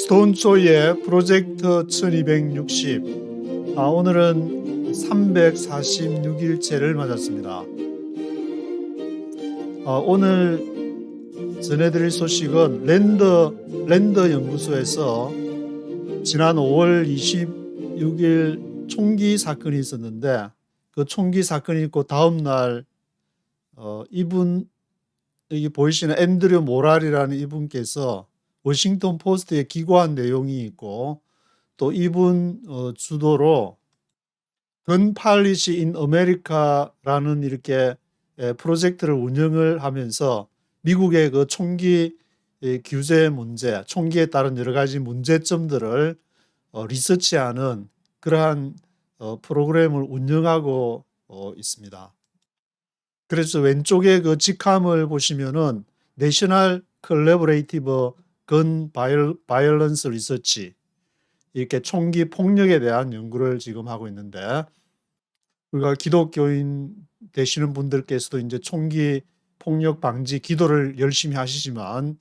스톤초이의 프로젝트 1260. 오늘은 346일째를 맞았습니다. 오늘 전해드릴 소식은 랜더 연구소에서 지난 5월 26일 총기 사건이 있었는데, 그 총기 사건이 있고 다음날 여기 보이시는 앤드류 모랄이라는 이분께서 워싱턴 포스트에 기고한 내용이 있고, 또 이분 주도로 건 팔리시 인 아메리카라는 이렇게 프로젝트를 운영을 하면서 미국의 그 총기 규제 문제, 총기에 따른 여러 가지 문제점들을 리서치하는 그러한 프로그램을 운영하고 있습니다. 그래서 왼쪽에 그 직함을 보시면은 내셔널 컬래버레이티브 건 바이올런스 리서치, 이렇게 총기 폭력에 대한 연구를 지금 하고 있는데, 우리가 기독교인 되시는 분들께서도 이제 총기 폭력 방지 기도를 열심히 하시지만,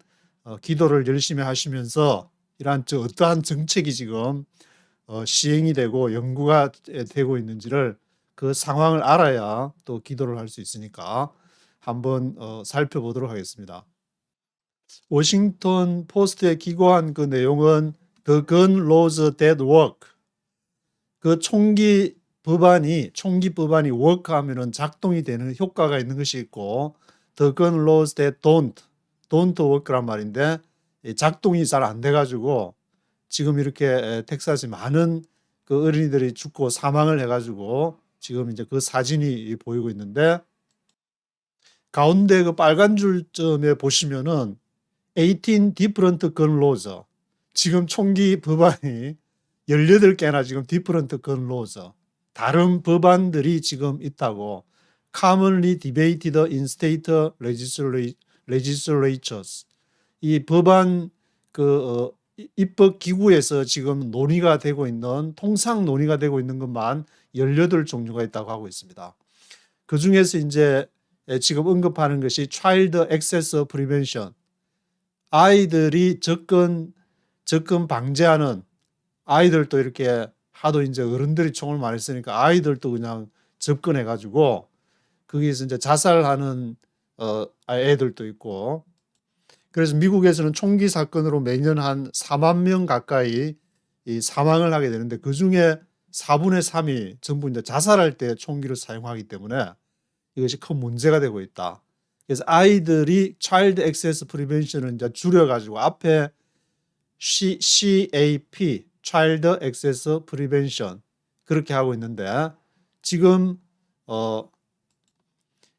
기도를 열심히 하시면서 이러한 어떠한 정책이 지금 시행이 되고 연구가 되고 있는지를, 그 상황을 알아야 또 기도를 할 수 있으니까 한번 살펴보도록 하겠습니다. 워싱턴 포스트에 기고한 그 내용은 The Gun Laws That Work, 그 총기 법안이 워크하면은 작동이 되는 효과가 있는 것이 있고, The Gun Laws That Don't Work란 말인데, 작동이 잘 안 돼가지고 지금 이렇게 텍사스에 많은 그 어린이들이 죽고 사망을 해가지고 지금 이제 그 사진이 보이고 있는데, 가운데 그 빨간 줄점에 보시면은 18 different gun laws, 지금 총기 법안이 18개나 지금 different gun laws, 다른 법안들이 지금 있다고, commonly debated in state legislatures, 이 법안 입법 기구에서 지금 논의가 되고 있는, 통상 논의가 되고 있는 것만 18종류가 있다고 하고 있습니다. 그 중에서 이제 지금 언급하는 것이 Child Access Prevention, 아이들이 접근 방지하는, 아이들도 이렇게 하도 이제 어른들이 총을 많이 쓰니까 아이들도 그냥 접근해가지고 거기에서 이제 자살하는 애들도 있고, 그래서 미국에서는 총기 사건으로 매년 한 4만 명 가까이 사망을 하게 되는데, 그 중에 4분의 3이 전부 이제 자살할 때 총기를 사용하기 때문에 이것이 큰 문제가 되고 있다. 그래서 아이들이 Child Access Prevention을 이제 줄여가지고 앞에 CAP, Child Access Prevention, 그렇게 하고 있는데, 지금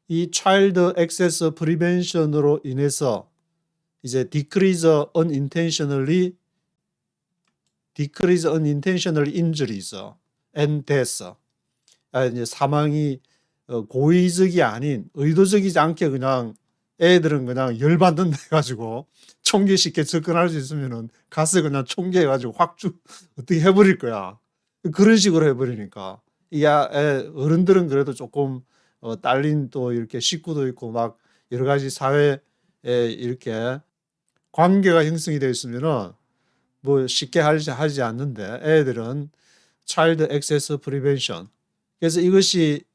이 Child Access Prevention으로 인해서 이제 decrease unintentional injuries and death, 이제 사망이 고의적이 아닌, 의도적이지 않게 그냥 애들은 그냥 열받는다 해가지고 총기 쉽게 접근할 수 있으면은 가서 그냥 총기 해가지고 어떻게 해버릴 거야. 그런 식으로 해버리니까, 어른들은 그래도 조금 딸린 또 이렇게 식구도 있고 막 여러 가지 사회에 이렇게 관계가 형성이 되어 있으면은 뭐 쉽게 하지 않는데, 애들은 Child Access Prevention, 그래서 이것이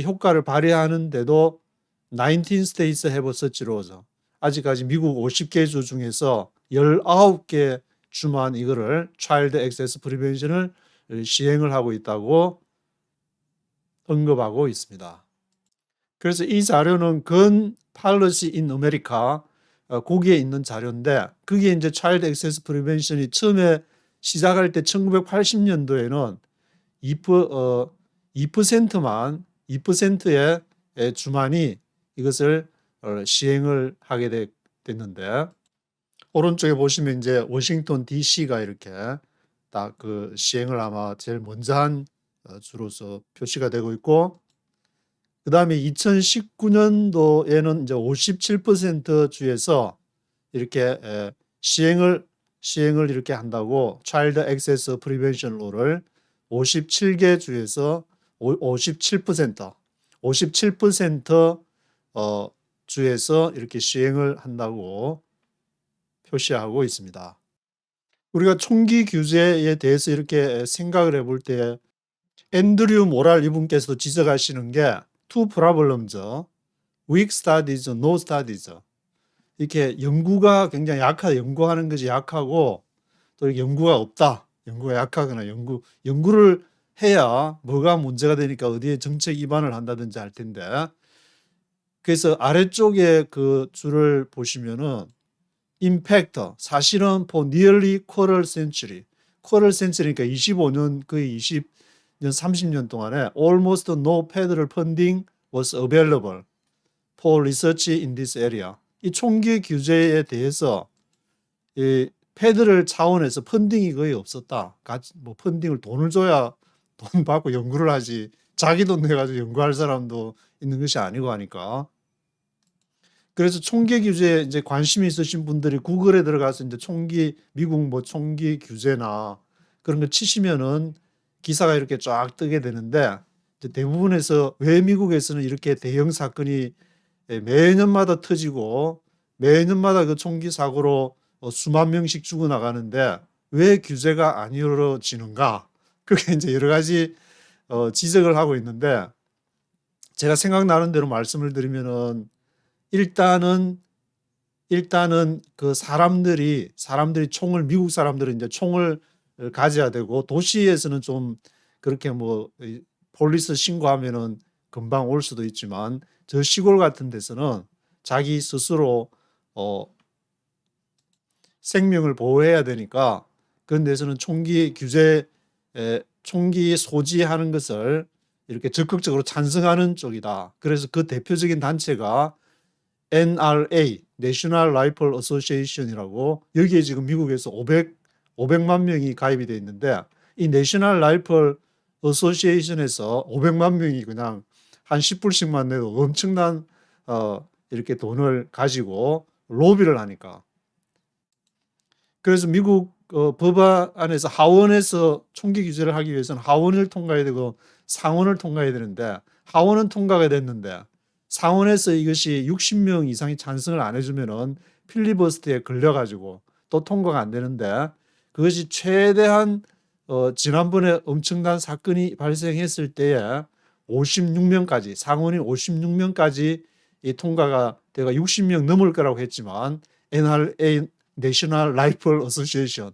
효과를 발휘하는데도 19 states have such laws, 아직까지 미국 50개 주 중에서 19개 주만 이거를 Child Access Prevention을 시행을 하고 있다고 언급하고 있습니다. 그래서 이 자료는 Gun Policy in America, 거기에 있는 자료인데, 그게 이제 Child Access Prevention이 처음에 시작할 때 1980년도에는 2%의 주만이 이것을 시행을 하게 됐는데, 오른쪽에 보시면 이제 워싱턴 DC가 이렇게 딱 그 시행을 아마 제일 먼저 한 주로서 표시가 되고 있고, 그 다음에 2019년도에는 이제 57% 주에서 이렇게 시행을 이렇게 한다고, Child Access Prevention Law를 57개 주에서 57% 주에서 이렇게 시행을 한다고 표시하고 있습니다. 우리가 총기 규제에 대해서 이렇게 생각을 해볼 때 앤드류 모랄 이분께서도 지적하시는 게 two problems, weak studies, no studies. 이렇게 연구가 굉장히 연구하는 것이 약하고 또 연구가 없다. 연구가 약하거나 연구를 해야 뭐가 문제가 되니까 어디에 정책 위반을 한다든지 할 텐데, 그래서 아래쪽에 그 줄을 보시면은 임팩터, 사실은 for nearly quarter century, quarter century니까 25년, 거의 20년, 30년 동안에 almost no federal funding was available for research in this area. 이 총기 규제에 대해서 이 페더럴 차원에서 펀딩이 거의 없었다. 뭐 펀딩을 돈을 줘야 돈 받고 연구를 하지, 자기 돈 내가지고 연구할 사람도 있는 것이 아니고 하니까. 그래서 총기 규제에 이제 관심이 있으신 분들이 구글에 들어가서 이제 미국 뭐 총기 규제나 그런 거 치시면은 기사가 이렇게 쫙 뜨게 되는데, 대부분에서 왜 미국에서는 이렇게 대형 사건이 매년마다 터지고 매년마다 그 총기 사고로 수만 명씩 죽어나가는데 왜 규제가 안 이루어지는가? 그게 이제 여러 가지 지적을 하고 있는데, 제가 생각나는 대로 말씀을 드리면은 일단은 그 사람들이 미국 사람들은 이제 총을 가져야 되고, 도시에서는 좀 그렇게 뭐 폴리스 신고하면은 금방 올 수도 있지만 저 시골 같은 데서는 자기 스스로 생명을 보호해야 되니까 그런 데서는 총기 소지하는 것을 이렇게 적극적으로 찬성하는 쪽이다. 그래서 그 대표적인 단체가 NRA, National Rifle Association이라고, 여기에 지금 미국에서 500만 명이 가입이 돼 있는데, 이 National Rifle Association에서 500만 명이 그냥 한 10불씩만 내도 엄청난 이렇게 돈을 가지고 로비를 하니까. 그래서 미국 법안에서 하원에서 총기 규제를 하기 위해서는 하원을 통과해야 되고 상원을 통과해야 되는데, 하원은 통과가 됐는데 상원에서 이것이 60명 이상이 찬성을 안 해주면은 필리버스터에 걸려가지고 또 통과가 안 되는데, 그것이 최대한 지난번에 엄청난 사건이 발생했을 때에 56명까지, 상원이 56명까지 이 통과가 되가 60명 넘을 거라고 했지만, NRA, National Rifle Association,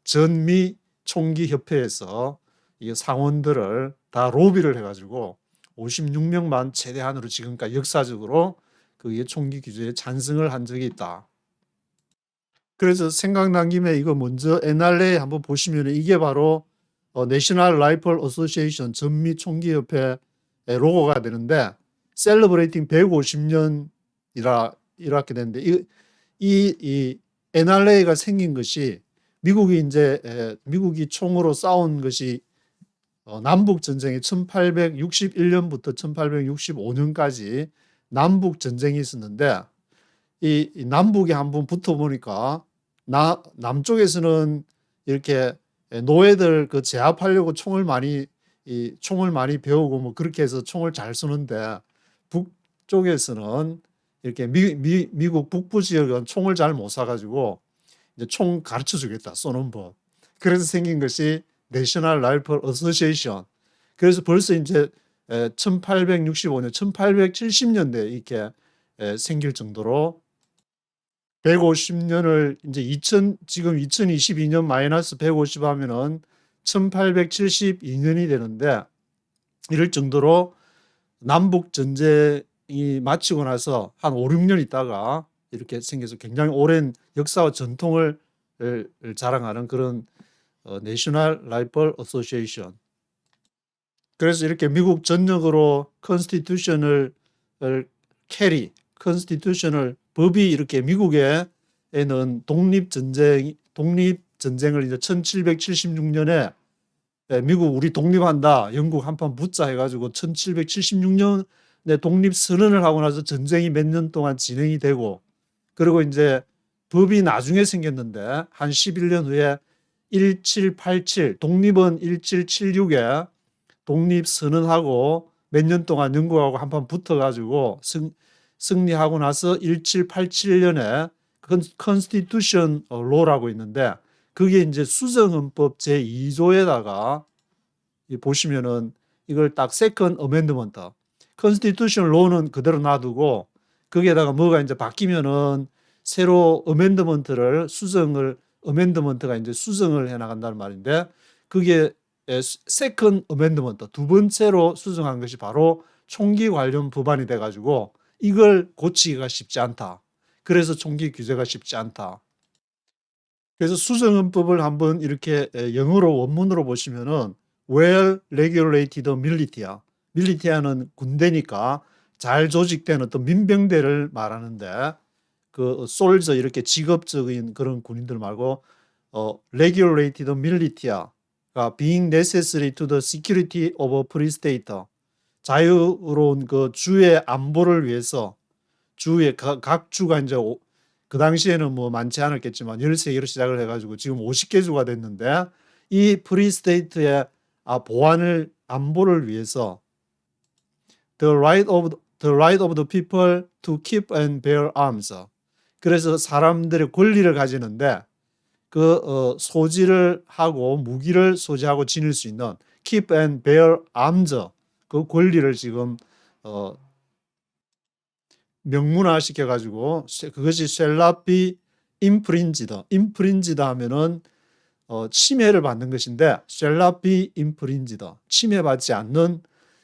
전미 총기 협회에서 이 상원들을 다 로비를 해가지고 56명만 최대한으로 지금까지 역사적으로 그 총기 규제에 찬성을 한 적이 있다. 그래서 생각난 김에 이거 먼저 NRA 한번 보시면 이게 바로 National Rifle Association, 전미 총기 협회 로고가 되는데, 셀러브레이팅 150년이라 이렇게 되는데, 이 NRA가 생긴 것이 미국이 총으로 싸운 것이 남북 전쟁이 1861년부터 1865년까지 남북 전쟁이 있었는데, 이 남북이 한번 붙어 보니까 남쪽에서는 이렇게 노예들 그 제압하려고 총을 많이 배우고 뭐 그렇게 해서 총을 잘 쏘는데, 북쪽에서는 이렇게 미국 북부 지역은 총을 잘 못 쏴가지고 이제 총 가르쳐 주겠다, 쏘는 법. 그래서 생긴 것이 National Rifle Association. 그래서 벌써 이제 1865년, 1870년대 이렇게 생길 정도로 150년을 이제 지금 2022년 마이너스 150 하면은 1872년이 되는데, 이럴 정도로 남북 전쟁이 마치고 나서 한 5, 6년 있다가 이렇게 생겨서 굉장히 오랜 역사와 전통을 자랑하는 그런 National Rifle Association. 그래서 이렇게 미국 전역으로 컨스티튜션을 법이 이렇게 미국에는 독립전쟁을 이제 1776년에 미국 우리 독립한다, 영국 한판 붙자 해가지고 1776년에 독립선언을 하고 나서 전쟁이 몇 년 동안 진행이 되고, 그리고 이제 법이 나중에 생겼는데 한 11년 후에 1787, 독립은 1776에 독립선언하고 몇 년 동안 영국하고 한판 붙어가지고 승리하고 나서 1787년에 컨스티튜션 로라고 있는데, 그게 이제 수정헌법 제2조에다가 보시면은 이걸 딱 세컨 어멘드먼트, 컨스티튜션 로는 그대로 놔두고 거기에다가 뭐가 이제 바뀌면은 새로 어멘드먼트를 어멘드먼트가 이제 수정을 해 나간다는 말인데, 그게 세컨 어멘드먼트, 두 번째로 수정한 것이 바로 총기 관련 법안이 돼 가지고 이걸 고치기가 쉽지 않다. 그래서 총기 규제가 쉽지 않다. 그래서 수정헌법을 한번 이렇게 영어로 원문으로 보시면은 well regulated militia야. 밀리티아는 군대니까 잘 조직된 어떤 민병대를 말하는데, 그 솔저 이렇게 직업적인 그런 군인들 말고 regulated militia가 being necessary to the security of a free state, 자유로운 그 주의 안보를 위해서, 주의 각 주가 이제 그 당시에는 뭐 많지 않았겠지만 13개로 시작을 해가지고 지금 50개 주가 됐는데, 이 프리 스테이트의 보안을, 안보를 위해서 the right of the people to keep and bear arms, 그래서 사람들의 권리를 가지는데 그 소지를 하고 무기를 소지하고 지닐 수 있는 keep and bear arms, 그 권리를 지금 명문화 시켜가지고 그것이 shall be infringed 하면은 침해를 받는 것인데, shall be infringed, 침해받지 않는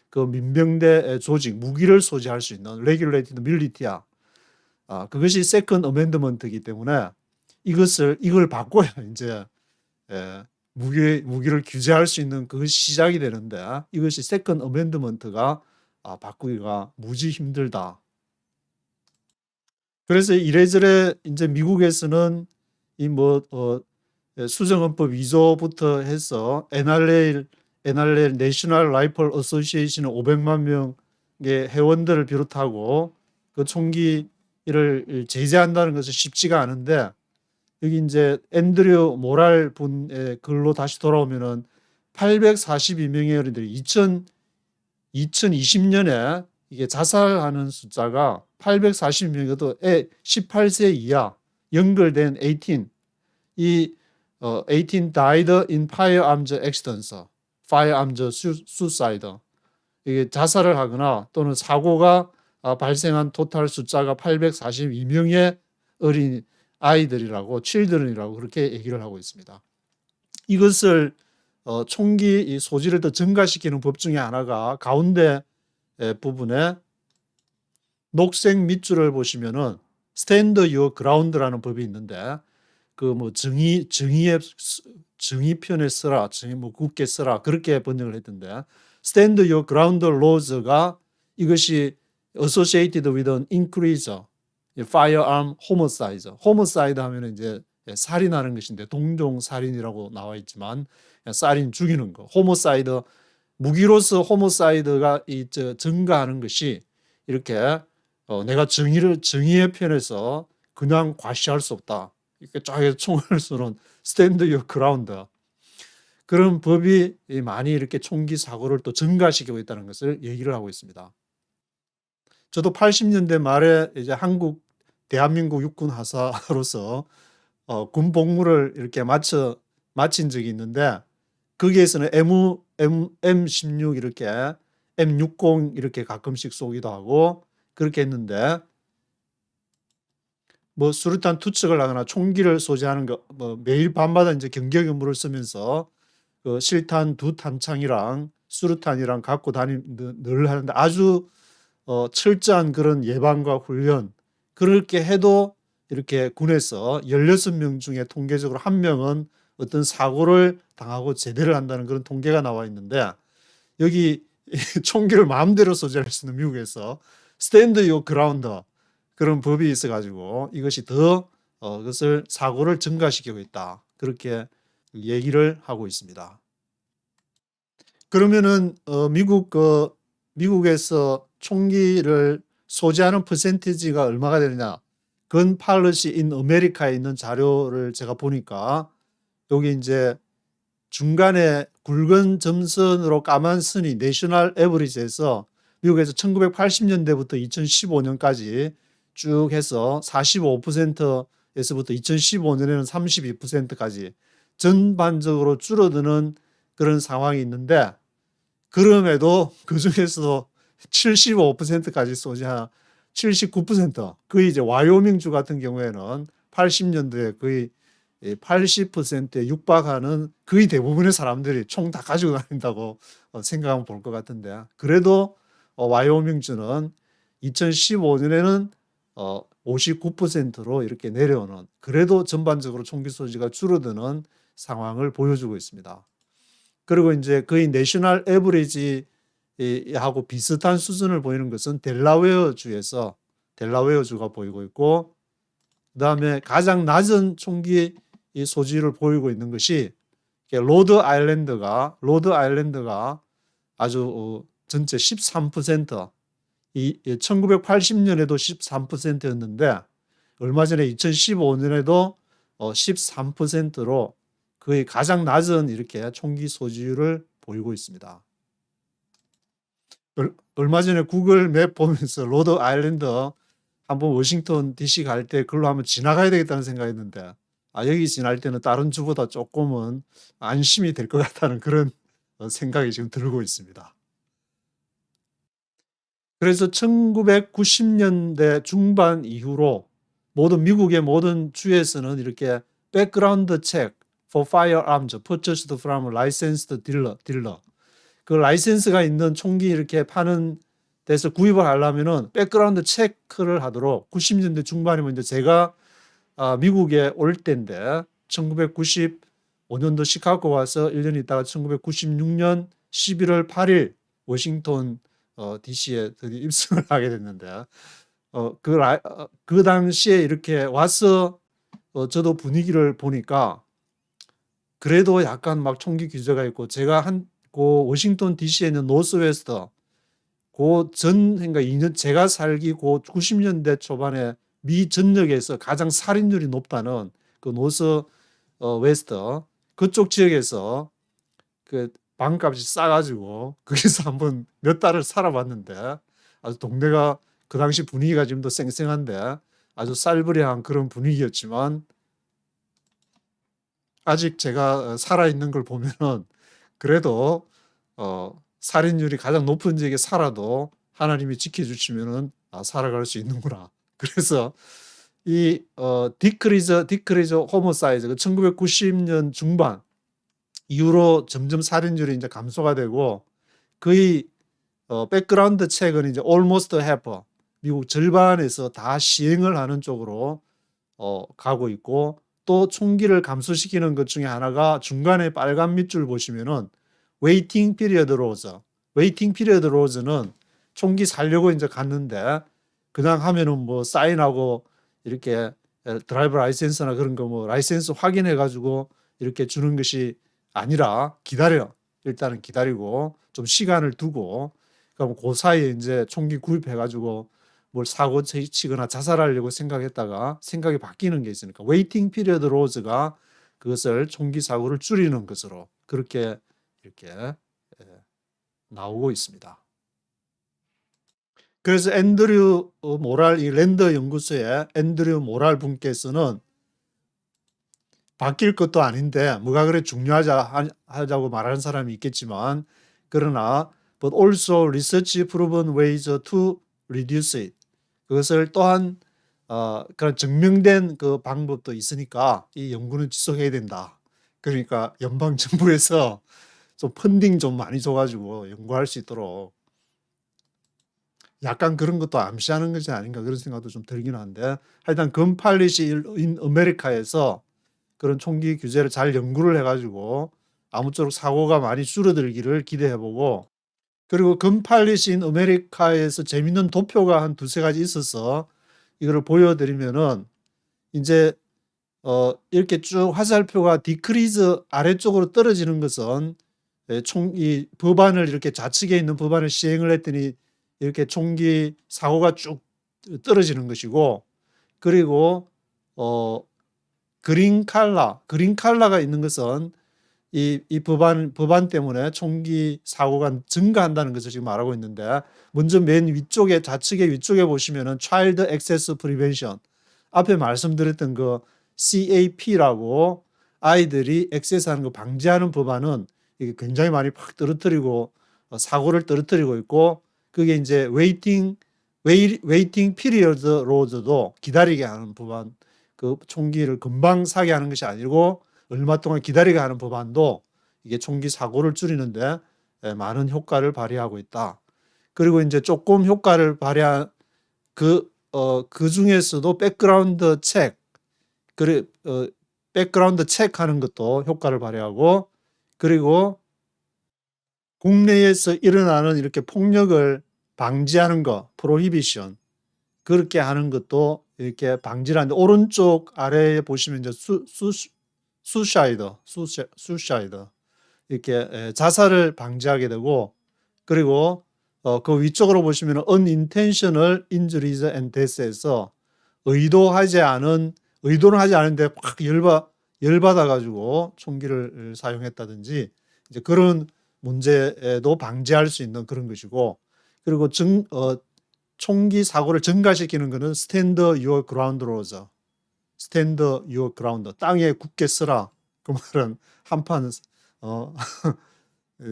그 민병대 조직, 무기를 소지할 수 있는 regulated militia야. 그것이 세컨 어멘드먼트이기 때문에 이걸 바꿔야 이제 무기를 규제할 수 있는 그것이 시작이 되는데, 이것이 세컨 어멘드먼트가 바꾸기가 무지 힘들다. 그래서 이래저래 이제 미국에서는 이 수정헌법 2조부터 해서 NRA 내셔널 라이플 어소시에이션은 500만 명의 회원들을 비롯하고 그 총기를 제재한다는 것은 쉽지가 않은데, 여기 이제 앤드류 모랄 분의 글로 다시 돌아오면은 842명의 어린들이 2020년에 이게 자살하는 숫자가 840명이어도 18세 이하 연결된 18 died in firearms accidents, firearms suicide, 이게 자살을 하거나 또는 사고가 발생한 토탈 숫자가 842명의 어린 아이들이라고, children이라고 그렇게 얘기를 하고 있습니다. 이것을 총기 소지를 더 증가시키는 법 중에 하나가 가운데 부분에 녹색 밑줄을 보시면은 Stand Your Ground라는 법이 있는데, 그 정의편에 쓰라, 굳게 쓰라, 그렇게 번역을 했던데, Stand Your Ground Laws가 이것이 associated with an increase firearm homicide. homicide 하면 이제 살인하는 것인데 동종 살인이라고 나와 있지만 살인, 죽이는 거. homicide, 무기로서 homicide가 증가하는 것이 이렇게 내가 정의의 편에서 그냥 과시할 수 없다, 이렇게 쫙 총을 쏘는 stand your ground, 그런 법이 많이 이렇게 총기 사고를 또 증가시키고 있다는 것을 얘기를 하고 있습니다. 저도 80년대 말에 이제 대한민국 육군 하사로서 군 복무를 이렇게 마친 적이 있는데, 거기에서는 M16 이렇게 M60 이렇게 가끔씩 쏘기도 하고 그렇게 했는데, 수류탄 투척을 하거나 총기를 소지하는 거 매일 밤마다 이제 경계 근무를 쓰면서 그 실탄 2탄창이랑 수류탄이랑 갖고 늘 하는데, 아주 철저한 그런 예방과 훈련, 그렇게 해도 이렇게 군에서 16명 중에 통계적으로 1명은 어떤 사고를 당하고 제대를 한다는 그런 통계가 나와 있는데, 여기 총기를 마음대로 소지할 수 있는 미국에서 스탠드 요 그라운드, 그런 법이 있어가지고 이것이 더 그것을 사고를 증가시키고 있다, 그렇게 얘기를 하고 있습니다. 그러면은 미국에서 총기를 소지하는 퍼센티지가 얼마가 되느냐, 건 팔러시 인 아메리카에 있는 자료를 제가 보니까 여기 이제 중간에 굵은 점선으로 까만 선이 내셔널 에버리지에서 미국에서 1980년대부터 2015년까지 쭉 해서 45%에서부터 2015년에는 32%까지 전반적으로 줄어드는 그런 상황이 있는데, 그럼에도 그 중에서도 75%까지 쏘지, 79%, 거의 이제 와이오밍주 같은 경우에는 80년도에 거의 80%에 육박하는 거의 대부분의 사람들이 총 다 가지고 다닌다고 생각하면 볼 것 같은데, 그래도 와이오밍주는 2015년에는 59%로 이렇게 내려오는, 그래도 전반적으로 총기 소지가 줄어드는 상황을 보여주고 있습니다. 그리고 이제 거의 내셔널 에버리지 하고 비슷한 수준을 보이는 것은 델라웨어 주가 보이고 있고, 그다음에 가장 낮은 총기 소지를 보이고 있는 것이 로드 아일랜드가 아주 전체 13%, 1980년에도 13%였는데 얼마 전에 2015년에도 13%로 거의 가장 낮은 이렇게 총기 소지율을 보이고 있습니다. 얼마 전에 구글 맵 보면서 로드 아일랜드 한번 워싱턴 DC 갈 때 그걸로 한번 지나가야 되겠다는 생각했는데, 여기 지날 때는 다른 주보다 조금은 안심이 될 것 같다는 그런 생각이 지금 들고 있습니다. 그래서 1990년대 중반 이후로 미국의 모든 주에서는 이렇게 백그라운드 체크 for firearms purchased from licensed dealer, 그 라이센스가 있는 총기 이렇게 파는 데서 구입을 하려면은 백그라운드 체크를 하도록 90년대 중반이면 이제 제가 미국에 올 때인데 1995년도 시카고 와서 1년 있다가 1996년 11월 8일 워싱턴 DC에 드디어 입성을 하게 됐는데, 그 당시에 이렇게 와서 저도 분위기를 보니까 그래도 약간 막 총기 규제가 있고, 제가 그 워싱턴 DC에 있는 노스웨스트, 그러니까 2년 제가 살기 90년대 초반에 미 전역에서 가장 살인율이 높다는 그 노스 웨스트 그쪽 지역에서 그 방값이 싸가지고 거기서 한번 몇 달을 살아봤는데, 아주 동네가 그 당시 분위기가 지금도 쌩쌩한데 아주 살벌한 그런 분위기였지만, 아직 제가 살아있는 걸 보면은 그래도 살인율이 가장 높은 지역에 살아도 하나님이 지켜주시면은 살아갈 수 있는구나. 그래서 이 디크리즈 호모사이즈 1990년 중반 이후로 점점 살인율이 이제 감소가 되고, 거의 백그라운드 책은 이제 almost half, 미국 절반에서 다 시행을 하는 쪽으로 가고 있고, 또 총기를 감소시키는 것 중에 하나가 중간에 빨간 밑줄 보시면은 웨이팅 피리어드 로즈는 총기 살려고 이제 갔는데 그냥 하면은 뭐 사인하고 이렇게 드라이버 라이센스나 그런 거 뭐 라이센스 확인해 가지고 이렇게 주는 것이 아니라 일단은 기다리고 좀 시간을 두고, 그럼 그 사이에 이제 총기 구입해 가지고 뭘 사고 치거나 자살하려고 생각했다가 생각이 바뀌는 게 있으니까 웨이팅 피리어드 로즈가 그것을 총기 사고를 줄이는 것으로 그렇게 이렇게 나오고 있습니다. 그래서 앤드류 모랄, 이 랜더 연구소의 앤드류 모랄 분께서는 바뀔 것도 아닌데 뭐가 그래 중요하자고 말하는 사람이 있겠지만, 그러나 but also research proven ways to reduce it, 그것을 또한 그런 증명된 그 방법도 있으니까 이 연구는 지속해야 된다. 그러니까 연방 정부에서 좀 펀딩 좀 많이 줘가지고 연구할 수 있도록, 약간 그런 것도 암시하는 것이 아닌가 그런 생각도 좀 들긴 한데, 하여튼 건 팔리시 인 아메리카에서 그런 총기 규제를 잘 연구를 해가지고 아무쪼록 사고가 많이 줄어들기를 기대해보고, 그리고 건 팔리시 인 아메리카에서 재밌는 도표가 한 두세 가지 있어서 이거를 보여드리면은, 이제 이렇게 쭉 화살표가 디크리즈 아래쪽으로 떨어지는 것은 이 법안을 이렇게 좌측에 있는 법안을 시행을 했더니 이렇게 총기 사고가 쭉 떨어지는 것이고, 그리고 그린 칼라가 있는 것은 이 법안 때문에 총기 사고가 증가한다는 것을 지금 말하고 있는데, 먼저 맨 위쪽에 좌측에 위쪽에 보시면은 Child Access Prevention, 앞에 말씀드렸던 그 CAP라고 아이들이 액세스하는 거 방지하는 법안은 이게 굉장히 많이 팍 떨어뜨리고 사고를 떨어뜨리고 있고, 그게 이제 웨이팅 피리어드 로즈도 기다리게 하는 법안, 그 총기를 금방 사게 하는 것이 아니고 얼마 동안 기다리게 하는 법안도 이게 총기 사고를 줄이는데 많은 효과를 발휘하고 있다. 그리고 이제 조금 효과를 발휘한 그 중에서도 백그라운드 체크하는 것도 효과를 발휘하고, 그리고 국내에서 일어나는 이렇게 폭력을 방지하는 거, 프로히비션, 그렇게 하는 것도 이렇게 방지를 하는데, 오른쪽 아래에 보시면 이제 수사이드 이렇게 자살을 방지하게 되고, 그리고 그 위쪽으로 보시면 unintentional injuries and death에서 의도는 하지 않은데 확 열받아 가지고 총기를 사용했다든지 이제 그런 문제도 방지할 수 있는 그런 것이고, 그리고 총기 사고를 증가시키는 것은 stand your ground laws, stand your ground, 땅에 굳게 서라. 그 말은 한판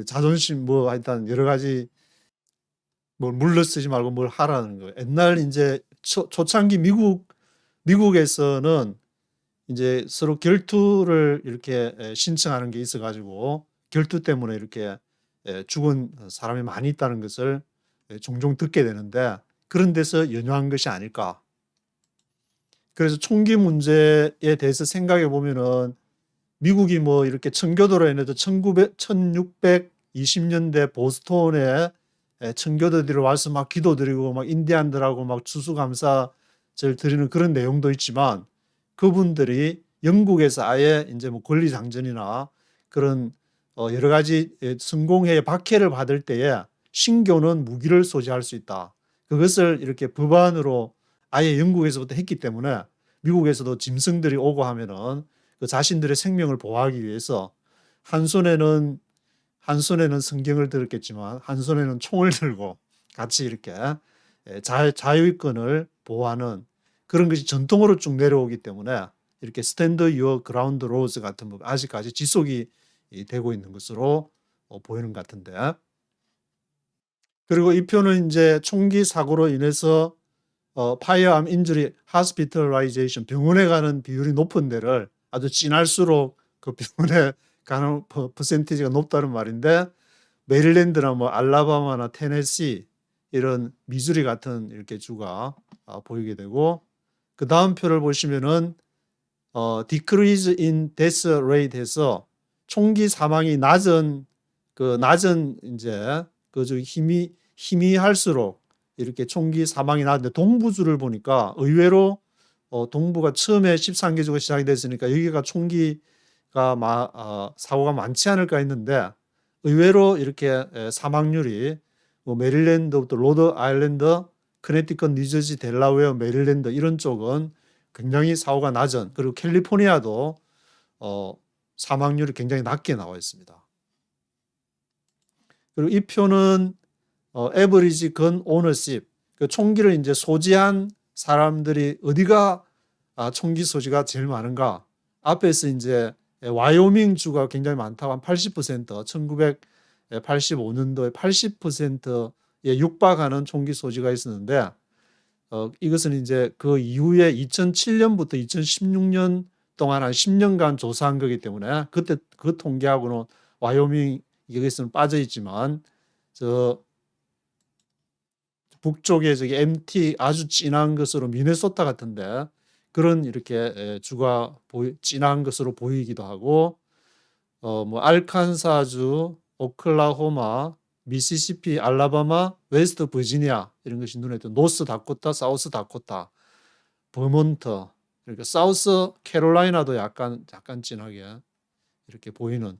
자존심 뭐 하여튼 여러 가지 뭘 물러쓰지 말고 뭘 하라는 거예요. 옛날 이제 초창기 미국에서는 이제 서로 결투를 이렇게 신청하는 게 있어가지고 결투 때문에 이렇게 죽은 사람이 많이 있다는 것을 종종 듣게 되는데, 그런 데서 연유한 것이 아닐까. 그래서 총기 문제에 대해서 생각해 보면은 미국이 뭐 이렇게 청교도로 인해서 1620년대 보스턴에 청교도들이 와서 막 기도드리고 막 인디안들하고 막 추수감사절 드리는 그런 내용도 있지만, 그분들이 영국에서 아예 이제 뭐 권리장전이나 그런 여러 가지 성공회의 박해를 받을 때에 신교는 무기를 소지할 수 있다. 그것을 이렇게 법안으로 아예 영국에서부터 했기 때문에 미국에서도 짐승들이 오고 하면은 그 자신들의 생명을 보호하기 위해서 한 손에는 성경을 들었겠지만 한 손에는 총을 들고 같이 이렇게 자유권을 보호하는 그런 것이 전통으로 쭉 내려오기 때문에 이렇게 스탠드 유어 그라운드 로즈 같은 법 아직까지 지속이 되고 있는 것으로 보이는 것 같은데, 그리고 이 표는 이제 총기 사고로 인해서 파이어암 인주리 하스피털라이제이션, 병원에 가는 비율이 높은 데를 아주 진할수록 그 병원에 가는 퍼센티지가 높다는 말인데, 메릴랜드나 뭐 알라바마나 테네시 이런 미주리 같은 이렇게 주가 보이게 되고, 그 다음 표를 보시면은 decrease in death rate에서 총기 사망이 낮은 이제 그 희미할수록 이렇게 총기 사망이 낮은데, 동부주를 보니까 의외로 동부가 처음에 13개주가 시작이 됐으니까 여기가 총기가 사고가 많지 않을까 했는데, 의외로 이렇게 사망률이 뭐 메릴랜드부터 로드 아일랜드, 커네티컷, 뉴저지, 델라웨어, 메릴랜드 이런 쪽은 굉장히 사고가 낮은, 그리고 캘리포니아도 사망률이 굉장히 낮게 나와 있습니다. 그리고 이 표는 에버리지 건 오너십, 그 총기를 이제 소지한 사람들이 어디가 총기 소지가 제일 많은가. 앞에서 이제 와이오밍 주가 굉장히 많다고 한 80%, 1985년도에 80%에 육박하는 총기 소지가 있었는데, 이것은 이제 그 이후에 2007년부터 2016년 동안 한 10년간 조사한 거기 때문에 그때 그 통계하고는 와이오밍 여기서는 빠져 있지만, 저 북쪽에 저기 MT 아주 진한 것으로 미네소타 같은데 그런 이렇게 주가 진한 것으로 보이기도 하고, 뭐 알칸사주, 오클라호마, 미시시피, 알라바마, 웨스트 버지니아 이런 것이 눈에 띄는, 노스 다코타, 사우스 다코타, 버몬트, 그러니까 사우스 캐롤라이나도 약간 진하게 이렇게 보이는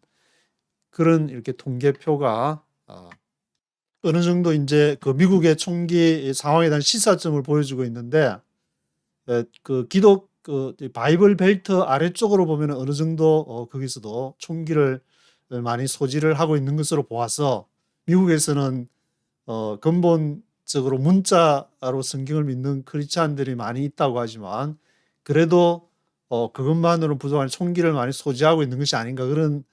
그런 이렇게 통계표가 어느 정도 이제 그 미국의 총기 상황에 대한 시사점을 보여주고 있는데, 그 바이블 벨트 아래쪽으로 보면 어느 정도 거기서도 총기를 많이 소지를 하고 있는 것으로 보아서 미국에서는 근본적으로 문자로 성경을 믿는 크리스찬들이 많이 있다고 하지만, 그래도 그것만으로는 부족한 총기를 많이 소지하고 있는 것이 아닌가 그런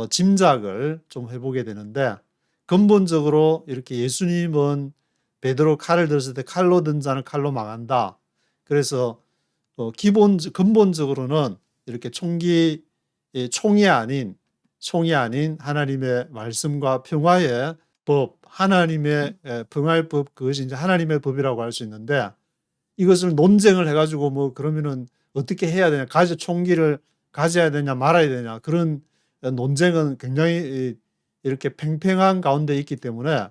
짐작을 좀 해보게 되는데 근본적으로 이렇게 예수님은 베드로 칼을 들었을 때 칼로 든 자는 칼로 망한다. 그래서 근본적으로는 이렇게 총이 아닌 하나님의 말씀과 평화의 법, 하나님의 평화의 법, 그것이 이제 하나님의 법이라고 할 수 있는데 이것을 논쟁을 해가지고 뭐 그러면은 어떻게 해야 되냐, 총기를 가져야 되냐 말아야 되냐 그런 논쟁은 굉장히 이렇게 팽팽한 가운데 있기 때문에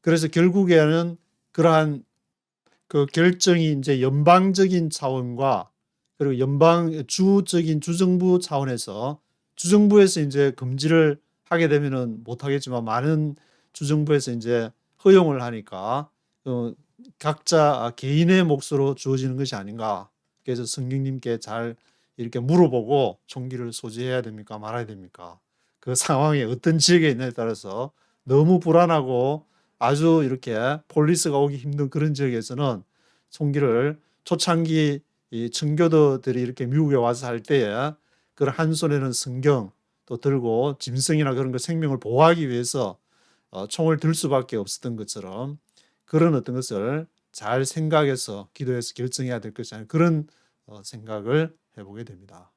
그래서 결국에는 그러한 그 결정이 이제 연방적인 차원과 그리고 주정부 차원에서 주정부에서 이제 금지를 하게 되면은 못하겠지만 많은 주정부에서 이제 허용을 하니까 각자 개인의 몫으로 주어지는 것이 아닌가. 그래서 성령님께 잘 이렇게 물어보고 총기를 소지해야 됩니까? 말아야 됩니까? 그 상황이 어떤 지역에 있느냐에 따라서 너무 불안하고 아주 이렇게 폴리스가 오기 힘든 그런 지역에서는 총기를 초창기 이 청교도들이 이렇게 미국에 와서 할 때에 그런 한 손에는 성경 또 들고 짐승이나 그런 거 생명을 보호하기 위해서 총을 들 수밖에 없었던 것처럼 그런 어떤 것을 잘 생각해서 기도해서 결정해야 될 것이 아닌 그런 생각을 해보게 됩니다.